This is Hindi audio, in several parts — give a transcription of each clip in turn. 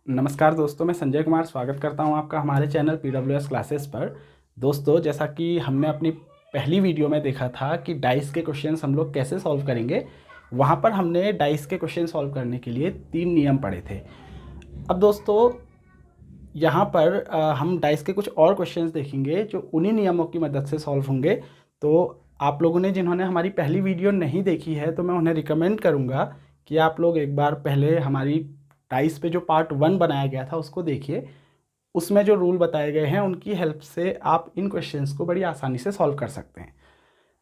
नमस्कार दोस्तों, मैं संजय कुमार स्वागत करता हूं आपका हमारे चैनल PWS क्लासेस पर। दोस्तों, जैसा कि हमने अपनी पहली वीडियो में देखा था कि डाइस के क्वेश्चंस हम लोग कैसे सॉल्व करेंगे, वहां पर हमने डाइस के क्वेश्चन सॉल्व करने के लिए 3 नियम पढ़े थे। अब दोस्तों, यहाँ पर हम डाइस के कुछ और क्वेश्चंस देखेंगे जो उन्हीं नियमों की मदद से सॉल्व होंगे। तो आप लोगों ने जिन्होंने हमारी पहली वीडियो नहीं देखी है, तो मैं उन्हें रिकमेंड करूँगा कि आप लोग एक बार पहले हमारी डाइस पे जो पार्ट 1 बनाया गया था उसको देखिए। उसमें जो रूल बताए गए हैं उनकी हेल्प से आप इन क्वेश्चंस को बड़ी आसानी से सॉल्व कर सकते हैं।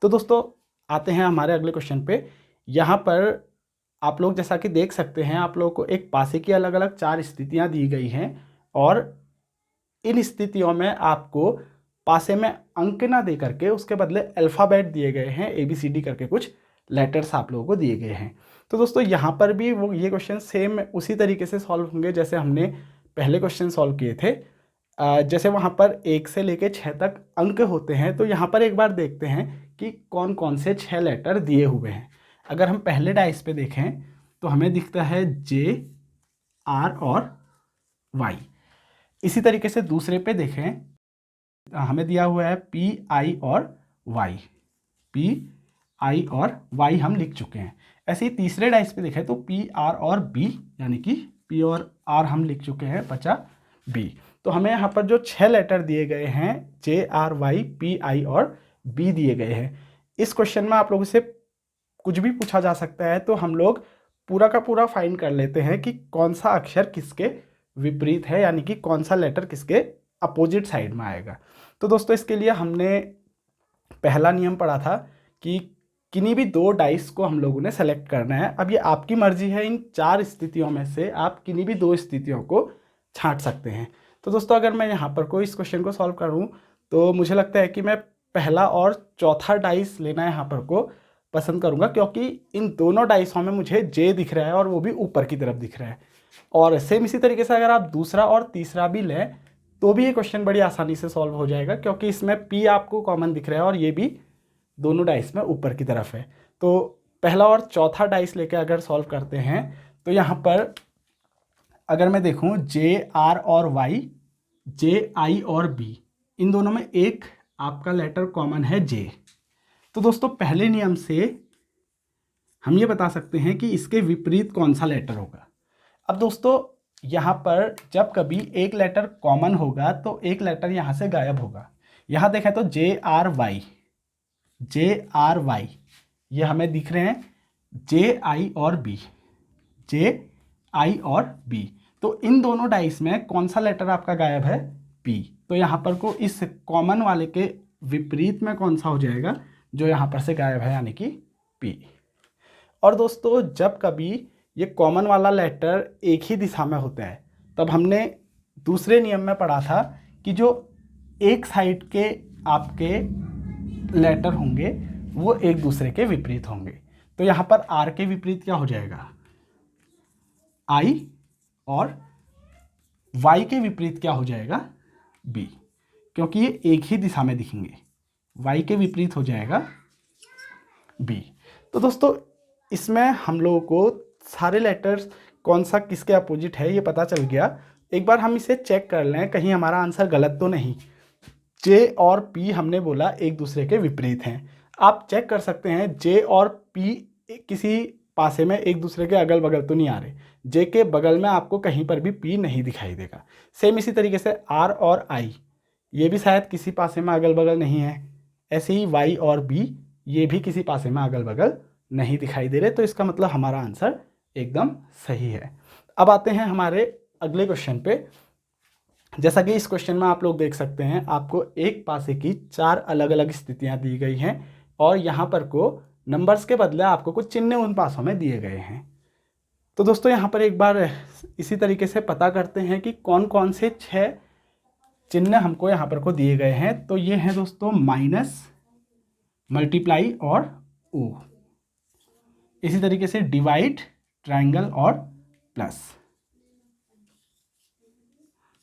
तो दोस्तों, आते हैं हमारे अगले क्वेश्चन पे। यहाँ पर आप लोग जैसा कि देख सकते हैं, आप लोगों को एक पासे की अलग अलग 4 स्थितियाँ दी गई हैं और इन स्थितियों में आपको पासे में अंक ना दे करके उसके बदले अल्फ़ाबेट दिए गए हैं, ABCD करके कुछ लेटर्स आप लोगों को दिए गए हैं। तो दोस्तों, यहाँ पर भी वो ये क्वेश्चन सेम उसी तरीके से सॉल्व होंगे जैसे हमने पहले क्वेश्चन सॉल्व किए थे। जैसे वहाँ पर 1 से लेके 6 तक अंक होते हैं, तो यहाँ पर एक बार देखते हैं कि कौन कौन से 6 लेटर दिए हुए हैं। अगर हम पहले डाइस पे देखें तो हमें दिखता है J, R और Y। इसी तरीके से दूसरे पे देखें, हमें दिया हुआ है PI और Y। PI और Y हम लिख चुके हैं। ऐसे ही तीसरे डाइस पे देखें तो PR और B, यानी कि P और R हम लिख चुके हैं, बचा B। तो हमें यहाँ पर जो 6 लेटर दिए गए हैं JRY PI और B दिए गए हैं। इस क्वेश्चन में आप लोगों से कुछ भी पूछा जा सकता है, तो हम लोग पूरा का पूरा फाइंड कर लेते हैं कि कौन सा अक्षर किसके विपरीत है, यानी कि कौन सा लेटर किसके अपोजिट साइड में आएगा। तो दोस्तों, इसके लिए हमने पहला नियम पढ़ा था कि किन्हीं भी 2 डाइस को हम लोगों ने सेलेक्ट करना है। अब ये आपकी मर्जी है, इन 4 स्थितियों में से आप किन्हीं भी 2 स्थितियों को छांट सकते हैं। तो दोस्तों, अगर मैं यहाँ पर कोई इस क्वेश्चन को सॉल्व करूँ तो मुझे लगता है कि मैं पहला और चौथा डाइस लेना यहाँ पर को पसंद करूँगा, क्योंकि इन दोनों डाइसों में मुझे J दिख रहा है और वो भी ऊपर की तरफ दिख रहा है। और सेम इसी तरीके से अगर आप दूसरा और तीसरा भी लें तो भी ये क्वेश्चन बड़ी आसानी से सॉल्व हो जाएगा, क्योंकि इसमें P आपको कॉमन दिख रहा है और ये भी दोनों डाइस में ऊपर की तरफ है। तो पहला और चौथा डाइस लेके अगर सॉल्व करते हैं तो यहाँ पर अगर मैं देखूँ JR और Y, JI और B, इन दोनों में एक आपका लेटर कॉमन है J। तो दोस्तों, पहले नियम से हम ये बता सकते हैं कि इसके विपरीत कौन सा लेटर होगा। अब दोस्तों, यहाँ पर जब कभी एक लेटर कॉमन होगा तो एक लेटर यहाँ से गायब होगा। यहाँ देखें तो JRY, JRY ये हमें दिख रहे हैं, JI और B, JI और B। तो इन दोनों डाइस में कौन सा लेटर आपका गायब है? P। तो यहाँ पर को इस कॉमन वाले के विपरीत में कौन सा हो जाएगा जो यहाँ पर से गायब है, यानी कि P। और दोस्तों, जब कभी ये कॉमन वाला लेटर एक ही दिशा में होता है, तब हमने दूसरे नियम में पढ़ा था कि जो एक साइड के आपके लेटर होंगे वो एक दूसरे के विपरीत होंगे। तो यहाँ पर R के विपरीत क्या हो जाएगा? I, और Y के विपरीत क्या हो जाएगा? B, क्योंकि ये एक ही दिशा में दिखेंगे। Y के विपरीत हो जाएगा B। तो दोस्तों, इसमें हम लोगों को सारे लेटर्स कौन सा किसके अपोजिट है ये पता चल गया। एक बार हम इसे चेक कर लें कहीं हमारा आंसर गलत तो नहीं। J और P हमने बोला एक दूसरे के विपरीत हैं। आप चेक कर सकते हैं J और P किसी पासे में एक दूसरे के अगल बगल तो नहीं आ रहे। J के बगल में आपको कहीं पर भी P नहीं दिखाई देगा। सेम इसी तरीके से R और I ये भी शायद किसी पासे में अगल बगल नहीं है। ऐसे ही Y और B ये भी किसी पासे में अगल बगल नहीं दिखाई दे रहे। तो इसका मतलब हमारा आंसर एकदम सही है। अब आते हैं हमारे अगले क्वेश्चन पे। जैसा कि इस क्वेश्चन में आप लोग देख सकते हैं, आपको एक पासे की 4 अलग अलग स्थितियां दी गई हैं और यहाँ पर को नंबर्स के बदले आपको कुछ चिन्ह उन पासों में दिए गए हैं। तो दोस्तों, यहाँ पर एक बार इसी तरीके से पता करते हैं कि कौन कौन से 6 चिन्ह हमको यहाँ पर को दिए गए हैं। तो ये हैं दोस्तों माइनस, मल्टीप्लाई और O। इसी तरीके से डिवाइड, ट्रायंगल और प्लस।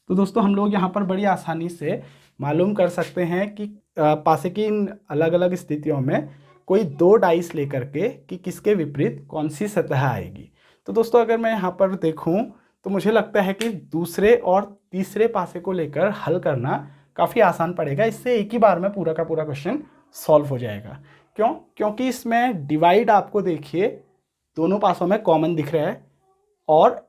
तो दोस्तों, हम लोग यहाँ पर बड़ी आसानी से मालूम कर सकते हैं कि पासे की इन अलग अलग स्थितियों में कोई 2 डाइस लेकर के कि किसके विपरीत कौन सी सतह आएगी। तो दोस्तों, अगर मैं यहाँ पर देखूँ तो मुझे लगता है कि दूसरे और तीसरे पासे को लेकर हल करना काफ़ी आसान पड़ेगा। इससे एक ही बार में पूरा का पूरा क्वेश्चन सॉल्व हो जाएगा। क्यों? क्योंकि इसमें डिवाइड आपको देखिए दोनों पासों में कॉमन दिख रहा है और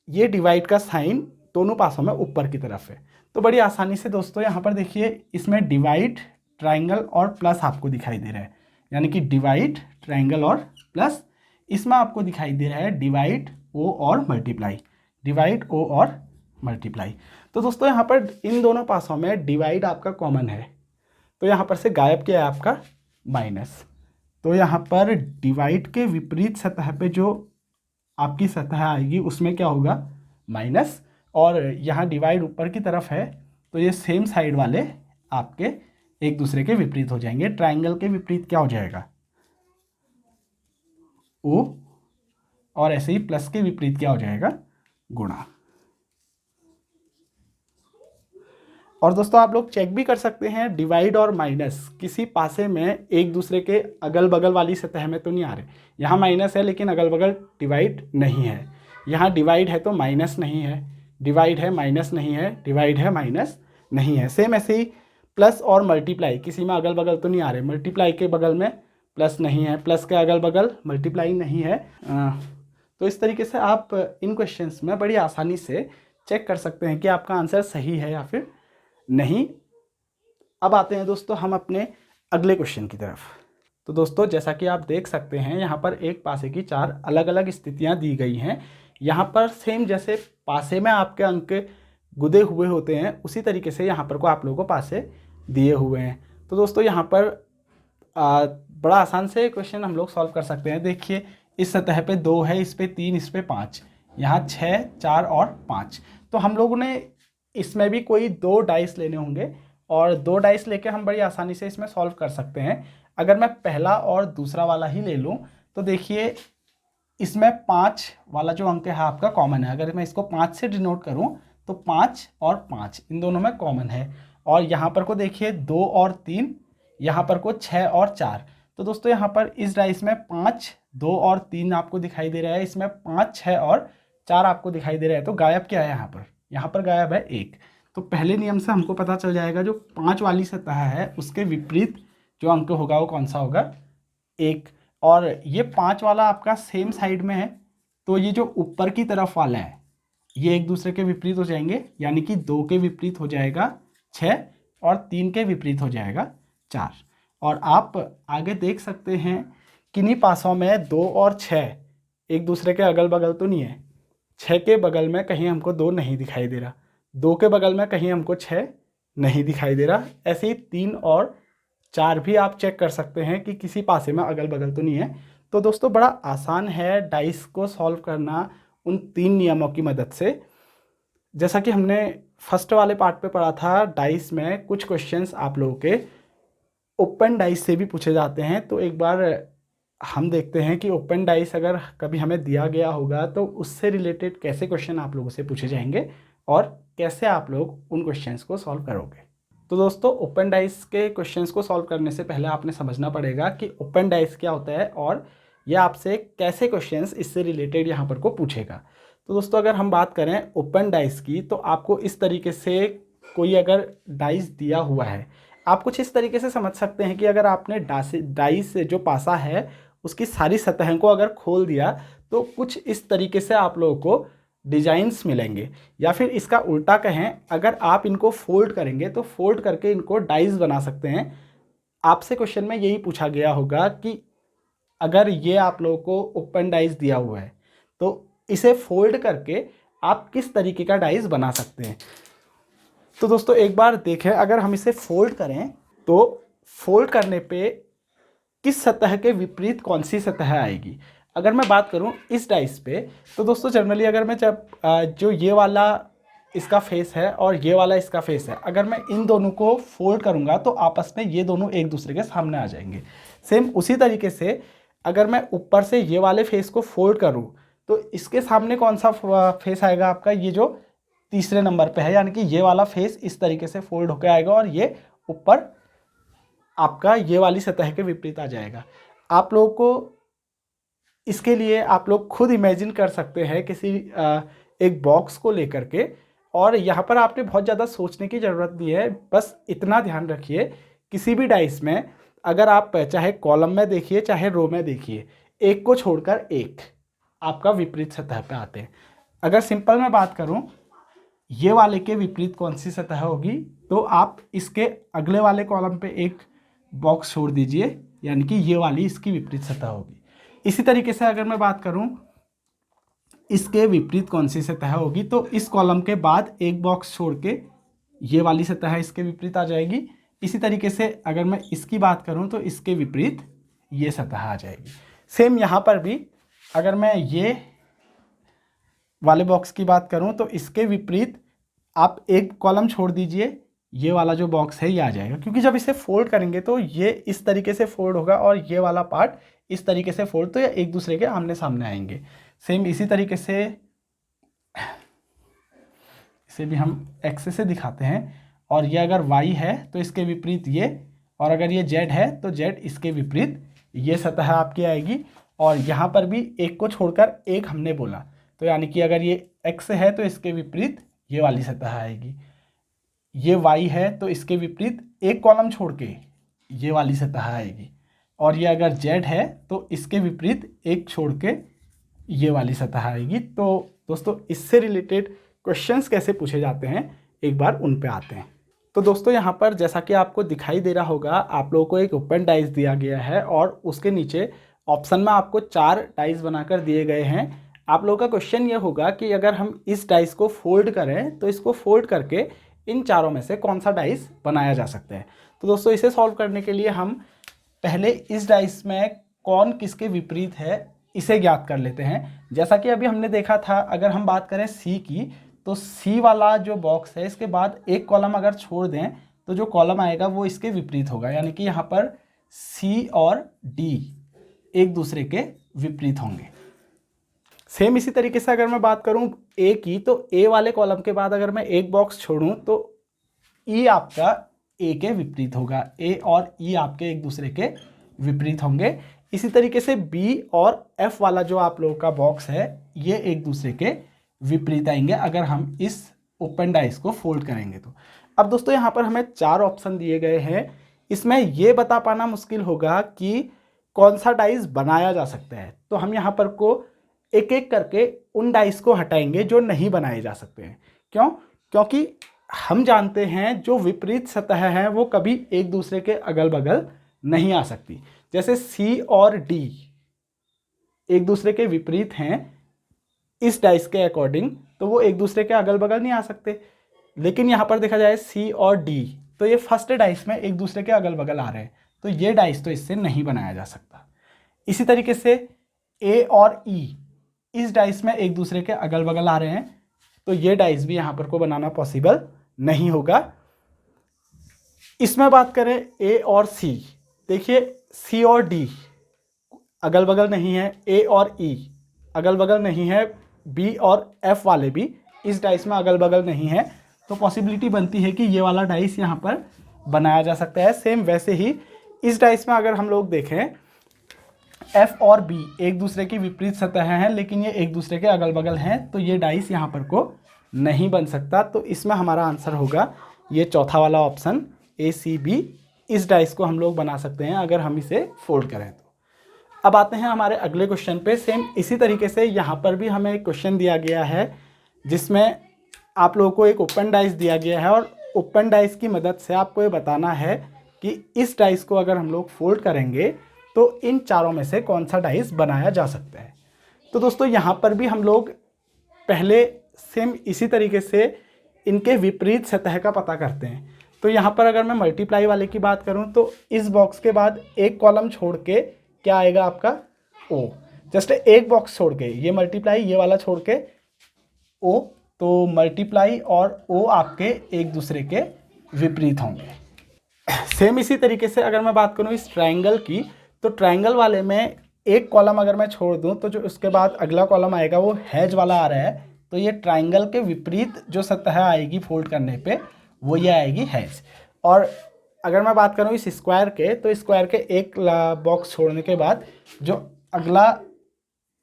ये डिवाइड का साइन दोनों पासों में ऊपर की तरफ है। तो बड़ी आसानी से दोस्तों यहाँ पर देखिए इसमें डिवाइड, ट्राइंगल और प्लस आपको दिखाई दे रहा है, यानी कि डिवाइड, ट्राइंगल और प्लस। इसमें आपको दिखाई दे रहा है डिवाइड, ओ और मल्टीप्लाई, डिवाइड, ओ और मल्टीप्लाई। तो दोस्तों यहाँ पर इन दोनों पासों में डिवाइड आपका कॉमन है, तो यहाँ पर से गायब क्या है आपका माइनस। तो यहाँ पर डिवाइड के विपरीत सतह पे जो आपकी सतह आएगी उसमें क्या होगा माइनस, और यहाँ डिवाइड ऊपर की तरफ है तो ये सेम साइड वाले आपके एक दूसरे के विपरीत हो जाएंगे। ट्रायंगल के विपरीत क्या हो जाएगा ओ, और ऐसे ही प्लस के विपरीत क्या हो जाएगा गुणा। और दोस्तों आप लोग चेक भी कर सकते हैं डिवाइड और माइनस किसी पासे में एक दूसरे के अगल बगल वाली सतह में तो नहीं आ रहे। यहाँ माइनस है लेकिन अगल बगल डिवाइड नहीं है, यहाँ डिवाइड है तो माइनस नहीं है, डिवाइड है माइनस नहीं है, डिवाइड है माइनस नहीं है। सेम ऐसे ही प्लस और मल्टीप्लाई किसी में अगल बगल तो नहीं आ रहे, मल्टीप्लाई के बगल में प्लस नहीं है, प्लस के अगल बगल मल्टीप्लाई नहीं है। तो इस तरीके से आप इन क्वेश्चंस में बड़ी आसानी से चेक कर सकते हैं कि आपका आंसर सही है या फिर नहीं। अब आते हैं दोस्तों हम अपने अगले क्वेश्चन की तरफ। तो दोस्तों जैसा कि आप देख सकते हैं यहाँ पर एक पासे की 4 अलग अलग स्थितियाँ दी गई हैं। यहाँ पर सेम जैसे पासे में आपके अंक गुदे हुए होते हैं उसी तरीके से यहाँ पर को आप लोगों को पासे दिए हुए हैं। तो दोस्तों यहाँ पर बड़ा आसान से क्वेश्चन हम लोग सॉल्व कर सकते हैं। देखिए इस सतह पे 2 है, इस पे 3, इस पे 5, यहाँ 6, 4 और 5। तो हम लोगों ने इसमें भी कोई 2 डाइस लेने होंगे और 2 डाइस लेके हम बड़ी आसानी से इसमें सॉल्व कर सकते हैं। अगर मैं पहला और दूसरा वाला ही ले लूँ तो देखिए इसमें 5 वाला जो अंक है आपका कॉमन है। अगर मैं इसको 5 से डिनोट करूँ तो 5 और 5 इन दोनों में कॉमन है। और यहाँ पर को देखिए 2 और 3, यहाँ पर को 6 और 4। तो दोस्तों यहाँ पर इस डाइस में 5, 2 और 3 आपको दिखाई दे रहा है, इसमें 5, 6 और 4 आपको दिखाई दे रहा है। तो गायब क्या है यहाँ पर गायब है 1। तो पहले नियम से हमको पता चल जाएगा जो 5 वाली सतह है उसके विपरीत जो अंक होगा वो कौन सा होगा 1। और ये 5 वाला आपका सेम साइड में है तो ये जो ऊपर की तरफ वाला है ये एक दूसरे के विपरीत हो जाएंगे, यानी कि 2 के विपरीत हो जाएगा 6 और 3 के विपरीत हो जाएगा 4। और आप आगे देख सकते हैं किन्हीं पासों में 2 और 6 एक दूसरे के अगल बगल तो नहीं है। 6 के बगल में कहीं हमको 2 नहीं दिखाई दे रहा, 2 के बगल में कहीं हमको 6 नहीं दिखाई दे रहा। ऐसे ही 3 और 4 भी आप चेक कर सकते हैं कि किसी पासे में अगल बगल तो नहीं है। तो दोस्तों बड़ा आसान है डाइस को सॉल्व करना उन 3 नियमों की मदद से। जैसा कि हमने फर्स्ट वाले पार्ट पे पढ़ा था, डाइस में कुछ क्वेश्चंस आप लोगों के ओपन डाइस से भी पूछे जाते हैं। तो एक बार हम देखते हैं कि ओपन डाइस अगर कभी हमें दिया गया होगा तो उससे रिलेटेड कैसे क्वेश्चन आप लोगों से पूछे जाएंगे और कैसे आप लोग उन क्वेश्चंस को सॉल्व करोगे। तो दोस्तों ओपन डाइस के क्वेश्चंस को सॉल्व करने से पहले आपने समझना पड़ेगा कि ओपन डाइस क्या होता है और ये आपसे कैसे क्वेश्चंस इससे रिलेटेड यहाँ पर को पूछेगा। तो दोस्तों अगर हम बात करें ओपन डाइस की तो आपको इस तरीके से कोई अगर डाइस दिया हुआ है, आप कुछ इस तरीके से समझ सकते हैं कि अगर आपने डाइस जो पासा है उसकी सारी सतहों को अगर खोल दिया तो कुछ इस तरीके से आप लोगों को डिजाइन्स मिलेंगे। या फिर इसका उल्टा कहें, अगर आप इनको फोल्ड करेंगे तो फोल्ड करके इनको डाइस बना सकते हैं। आपसे क्वेश्चन में यही पूछा गया होगा कि अगर ये आप लोगों को ओपन डाइस दिया हुआ है तो इसे फोल्ड करके आप किस तरीके का डाइस बना सकते हैं। तो दोस्तों एक बार देखें, अगर हम इसे फोल्ड करें तो फोल्ड करने पे किस सतह के विपरीत कौन सी सतह आएगी। अगर मैं बात करूं इस डाइस पे तो दोस्तों जनरली अगर मैं जब जो ये वाला इसका फेस है और ये वाला इसका फेस है, अगर मैं इन दोनों को फोल्ड करूंगा तो आपस में ये दोनों एक दूसरे के सामने आ जाएंगे। सेम उसी तरीके से अगर मैं ऊपर से ये वाले फेस को फोल्ड करूं तो इसके सामने कौन सा फेस आएगा आपका, ये जो तीसरे नंबर पे है, यानी कि ये वाला फेस इस तरीके से फोल्ड होकर आएगा और ये ऊपर आपका ये वाली सतह के विपरीत आ जाएगा। आप लोगों को इसके लिए आप लोग खुद इमेजिन कर सकते हैं किसी एक बॉक्स को लेकर के, और यहाँ पर आपने बहुत ज़्यादा सोचने की ज़रूरत नहीं है, बस इतना ध्यान रखिए किसी भी डाइस में अगर आप चाहे कॉलम में देखिए चाहे रो में देखिए, एक को छोड़कर एक आपका विपरीत सतह पे आते हैं। अगर सिंपल मैं बात करूं ये वाले के विपरीत कौन सी सतह होगी, तो आप इसके अगले वाले कॉलम पे एक बॉक्स छोड़ दीजिए, यानी कि ये वाली इसकी विपरीत सतह होगी। इसी तरीके से अगर मैं बात करूं इसके विपरीत कौन सी सतह होगी, तो इस कॉलम के बाद एक बॉक्स छोड़ के ये वाली सतह इसके विपरीत आ जाएगी। इसी तरीके से अगर मैं इसकी बात करूं तो इसके विपरीत ये सतह आ जाएगी। सेम यहाँ पर भी अगर मैं ये वाले बॉक्स की बात करूं तो इसके विपरीत आप एक कॉलम छोड़ दीजिए, ये वाला जो बॉक्स है ये आ जाएगा, क्योंकि जब इसे फोल्ड करेंगे तो ये इस तरीके से फोल्ड होगा और ये वाला पार्ट इस तरीके से फोल्ड, तो ये एक दूसरे के आमने सामने आएंगे। सेम इसी तरीके से इसे भी हम एक्स से दिखाते हैं, और ये अगर y है तो इसके विपरीत ये, और अगर ये z है तो z इसके विपरीत ये सतह आपकी आएगी। और यहाँ पर भी एक को छोड़कर एक हमने बोला, तो यानी कि अगर ये x है तो इसके विपरीत ये वाली सतह आएगी, ये y है तो इसके विपरीत एक कॉलम छोड़ के ये वाली सतह आएगी, और ये अगर z है तो इसके विपरीत एक छोड़ के ये वाली सतह आएगी। तो दोस्तों इससे रिलेटेड क्वेश्चंस कैसे पूछे जाते हैं एक बार उन पे आते हैं। तो दोस्तों यहाँ पर जैसा कि आपको दिखाई दे रहा होगा, आप लोगों को एक ओपन डाइस दिया गया है और उसके नीचे ऑप्शन में आपको 4 डाइस बनाकर दिए गए हैं। आप लोगों का क्वेश्चन ये होगा कि अगर हम इस डाइस को फोल्ड करें तो इसको फोल्ड करके इन चारों में से कौन सा डाइस बनाया जा सकता है। तो दोस्तों इसे सॉल्व करने के लिए हम पहले इस डाइस में कौन किसके विपरीत है इसे ज्ञात कर लेते हैं। जैसा कि अभी हमने देखा था, अगर हम बात करें सी की, तो सी वाला जो बॉक्स है इसके बाद एक कॉलम अगर छोड़ दें तो जो कॉलम आएगा वो इसके विपरीत होगा, यानी कि यहाँ पर सी और डी एक दूसरे के विपरीत होंगे। सेम इसी तरीके से अगर मैं बात करूँ ए की, तो ए वाले कॉलम के बाद अगर मैं एक बॉक्स छोड़ूं तो ई आपका ए के विपरीत होगा, ए और ई आपके एक दूसरे के विपरीत होंगे। इसी तरीके से बी और एफ वाला जो आप लोगों का बॉक्स है ये एक दूसरे के विपरीत आएंगे अगर हम इस ओपन डाइस को फोल्ड करेंगे तो। अब दोस्तों यहाँ पर हमें 4 ऑप्शन दिए गए हैं, इसमें ये बता पाना मुश्किल होगा कि कौन सा डाइस बनाया जा सकता है। तो हम यहाँ पर को एक एक करके उन डाइस को हटाएंगे जो नहीं बनाए जा सकते हैं। क्यों? क्योंकि हम जानते हैं जो विपरीत सतह है वो कभी एक दूसरे के अगल बगल नहीं आ सकती। जैसे सी और डी एक दूसरे के विपरीत हैं इस डाइस के अकॉर्डिंग, तो वो एक दूसरे के अगल बगल नहीं आ सकते। लेकिन यहाँ पर देखा जाए सी और डी, तो ये फर्स्ट डाइस में एक दूसरे के अगल बगल आ रहे हैं, तो ये डाइस तो इससे नहीं बनाया जा सकता। इसी तरीके से ए और ई इस डाइस में एक दूसरे के अगल बगल आ रहे हैं, तो ये डाइस भी यहाँ पर को बनाना पॉसिबल नहीं होगा। इसमें बात करें ए और सी, देखिए सी और डी अगल बगल नहीं है, ए और ई अगल बगल नहीं है, बी और एफ वाले भी इस डाइस में अगल बगल नहीं है, तो पॉसिबिलिटी बनती है कि ये वाला डाइस यहाँ पर बनाया जा सकता है। सेम वैसे ही इस डाइस में अगर हम लोग देखें एफ और बी एक दूसरे की विपरीत सतह हैं, लेकिन ये एक दूसरे के अगल बगल हैं, तो ये डाइस यहाँ पर को नहीं बन सकता। तो इसमें हमारा आंसर होगा ये चौथा वाला ऑप्शन ए सी बी। इस डाइस को हम लोग बना सकते हैं अगर हम इसे फोल्ड करें तो। अब आते हैं हमारे अगले क्वेश्चन पे। सेम इसी तरीके से यहाँ पर भी हमें एक क्वेश्चन दिया गया है जिसमें आप लोगों को एक ओपन डाइस दिया गया है, और ओपन डाइस की मदद से आपको ये बताना है कि इस डाइस को अगर हम लोग फोल्ड करेंगे तो इन चारों में से कौन सा डाइस बनाया जा सकता है। तो दोस्तों यहाँ पर भी हम लोग पहले सेम इसी तरीके से इनके विपरीत सतह का पता करते हैं। तो यहाँ पर अगर मैं मल्टीप्लाई वाले की बात करूँ तो इस बॉक्स के बाद एक कॉलम छोड़ के क्या आएगा आपका ओ, जस्ट एक बॉक्स छोड़ के ये मल्टीप्लाई ये वाला छोड़ के ओ, तो मल्टीप्लाई और ओ आपके एक दूसरे के विपरीत होंगे। सेम इसी तरीके से अगर मैं बात करूँ इस ट्रायंगल की, तो ट्रायंगल वाले में एक कॉलम अगर मैं छोड़ दूं तो जो उसके बाद अगला कॉलम आएगा वो हैज वाला आ रहा है, तो ये ट्रायंगल के विपरीत जो सतह आएगी फोल्ड करने पे वो ये आएगी हैज। और अगर मैं बात करूं इस स्क्वायर के, तो स्क्वायर के एक बॉक्स छोड़ने के बाद जो अगला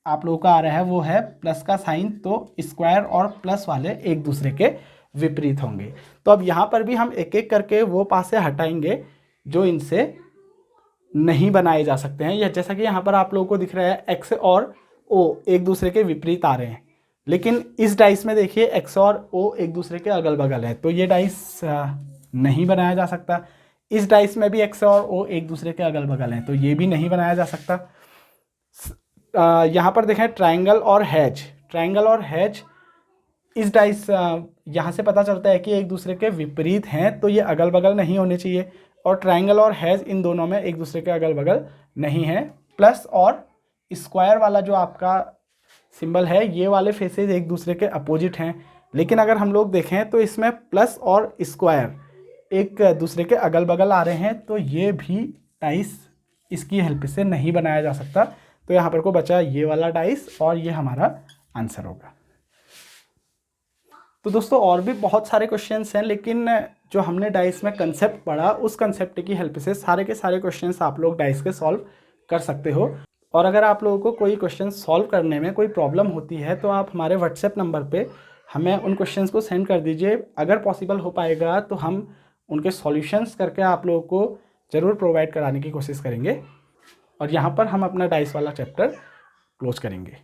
आप लोगों का आ रहा है वो है प्लस का साइन, तो स्क्वायर और प्लस वाले एक दूसरे के विपरीत होंगे। तो अब यहाँ पर भी हम एक एक करके वो पासे हटाएंगे जो इनसे नहीं बनाए जा सकते हैं। या जैसा कि यहाँ पर आप लोगों को दिख रहा है एक्स और ओ एक दूसरे के विपरीत आ रहे हैं, लेकिन इस डाइस में देखिए एक्स और ओ एक दूसरे के अगल बगल है, तो ये डाइस नहीं बनाया जा सकता। इस डाइस में भी एक्स और ओ एक दूसरे के अगल बगल हैं, तो ये भी नहीं बनाया जा सकता। यहाँ पर देखें ट्राइंगल और हैज, ट्राइंगल और हैज इस डाइस यहाँ से पता चलता है कि एक दूसरे के विपरीत हैं, तो ये अगल बगल नहीं होने चाहिए। और ट्राइंगल और हैज इन दोनों में एक दूसरे के अगल बगल नहीं है। प्लस और स्क्वायर वाला जो आपका सिंबल है, ये वाले फेसेस एक दूसरे के अपोजिट हैं, लेकिन अगर हम लोग देखें तो इसमें प्लस और स्क्वायर एक दूसरे के अगल बगल आ रहे हैं, तो ये भी डाइस इसकी हेल्प से नहीं बनाया जा सकता। तो यहाँ पर को बचा ये वाला डाइस और ये हमारा आंसर होगा। तो दोस्तों और भी बहुत सारे क्वेश्चंस हैं, लेकिन जो हमने डाइस में कंसेप्ट पढ़ा उस कंसेप्ट की हेल्प से सारे के सारे क्वेश्चंस आप लोग डाइस के सॉल्व कर सकते हो। और अगर आप लोगों को कोई क्वेश्चन सॉल्व करने में कोई प्रॉब्लम होती है तो आप हमारे व्हाट्सएप नंबर पे हमें उन क्वेश्चंस को सेंड कर दीजिए। अगर पॉसिबल हो पाएगा तो हम उनके सॉल्यूशंस करके आप लोगों को ज़रूर प्रोवाइड कराने की कोशिश करेंगे। और यहाँ पर हम अपना डाइस वाला चैप्टर क्लोज करेंगे।